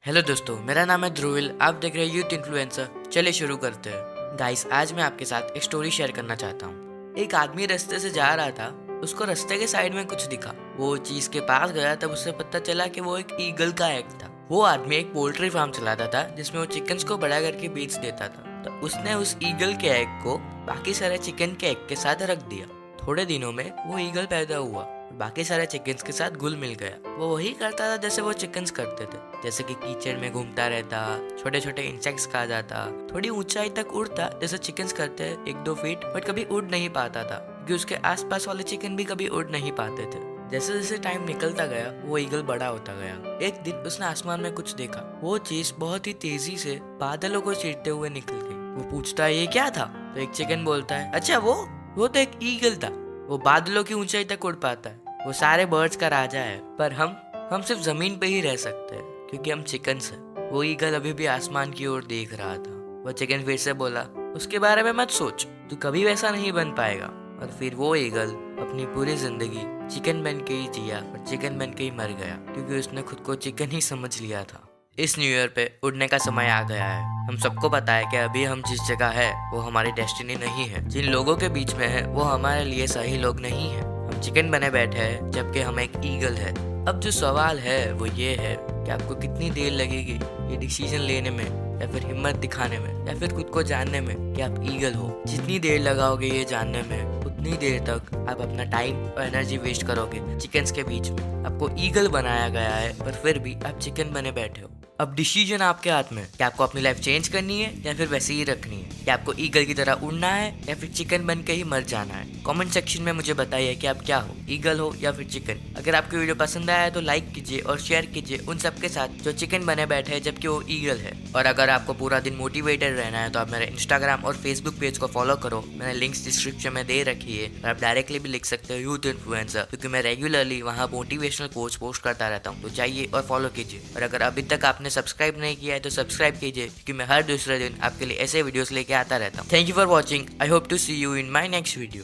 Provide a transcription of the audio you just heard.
Hello दोस्तों, मेरा नाम है ध्रुविल। आप देख रहे हैं यूथ इन्फ्लुएंसर। चलिए शुरू करते हैं। गाइस, आज मैं आपके साथ एक स्टोरी शेयर करना चाहता हूँ। एक आदमी रास्ते से जा रहा था। उसको रास्ते के साइड में कुछ दिखा। वो चीज के पास गया तब उसे पता चला कि वो एक ईगल का एग था। वो आदमी एक पोल्ट्री फार्म चलाता था जिसमें वो चिकन्स को बड़ा करके बेच देता था। तो उसने उस ईगल के एग को बाकी सारे चिकन के एग के साथ रख दिया। थोड़े दिनों में वो ईगल पैदा हुआ। बाकी सारे चिकन्स के साथ घुल मिल गया। वो वही करता था जैसे वो चिकन्स करते थे, जैसे कि कीचड़ में घूमता रहता, छोटे छोटे इंसेक्ट्स खा जाता, थोड़ी ऊंचाई तक उड़ता जैसे चिकन्स करते हैं 1-2 फीट, बट कभी उड़ नहीं पाता था क्योंकि उसके आसपास वाले चिकन भी कभी उड़ नहीं पाते थे। जैसे जैसे टाइम निकलता गया वो ईगल बड़ा होता गया। एक दिन उसने आसमान में कुछ देखा। वो चीज बहुत ही तेजी से बादलों को चीरते हुए निकल गई। वो पूछता है ये क्या था? तो एक चिकन बोलता है अच्छा वो तो एक ईगल था। वो बादलों की ऊंचाई तक उड़ पाता है। वो सारे बर्ड्स का राजा है, पर हम सिर्फ जमीन पे ही रह सकते हैं क्योंकि हम चिकन्स हैं। वो ईगल अभी भी आसमान की ओर देख रहा था। वो चिकन फिर से बोला उसके बारे में मत सोच, तू कभी वैसा नहीं बन पाएगा। और फिर वो ईगल अपनी पूरी जिंदगी चिकन बन के ही जिया और चिकन बन के ही मर गया क्योंकि उसने खुद को चिकन ही समझ लिया था। इस न्यू ईयर पे उड़ने का समय आ गया है। हम सबको पता है कि अभी हम जिस जगह है वो हमारी डेस्टिनी नहीं है। जिन लोगों के बीच में है वो हमारे लिए सही लोग नहीं है। हम चिकन बने बैठे हैं जबकि हम एक ईगल है। अब जो सवाल है वो ये है कि आपको कितनी देर लगेगी ये डिसीजन लेने में, या फिर हिम्मत दिखाने में, या फिर खुद को जानने में कि आप ईगल हो। जितनी देर लगाओगे ये जानने में, उतनी देर तक आप अपना टाइम और एनर्जी वेस्ट करोगे चिकन्स के बीच में। आपको ईगल बनाया गया है पर फिर भी आप चिकन बने बैठे हो। अब डिसीजन आपके हाथ में है कि आपको अपनी लाइफ चेंज करनी है या फिर वैसे ही रखनी है, कि आपको ईगल की तरह उड़ना है या फिर चिकन बन के ही मर जाना है। कमेंट सेक्शन में मुझे बताइए कि आप क्या हो, ईगल हो या फिर चिकन। अगर आपको वीडियो पसंद आया है तो लाइक कीजिए और शेयर कीजिए उन सबके साथ जो चिकन बने बैठे हैं जबकि वो ईगल है। और अगर आपको पूरा दिन मोटिवेटेड रहना है तो आप मेरे इंस्टाग्राम और फेसबुक पेज को फॉलो करो। मैंने लिंक्स डिस्क्रिप्शन में दे रखी है और आप डायरेक्टली भी लिख सकते हो यूथ इन्फ्लुएंसर, क्योंकि मैं रेगुलरली वहाँ मोटिवेशनल कोट्स पोस्ट करता रहता हूँ। तो जाइए और फॉलो कीजिए। और अगर अभी तक आपने सब्सक्राइब नहीं किया है तो सब्सक्राइब कीजिए क्योंकि मैं हर दूसरे दिन आपके लिए ऐसे वीडियोस लेके आता रहता हूँ। Thank you for watching. I hope to see you in my next video.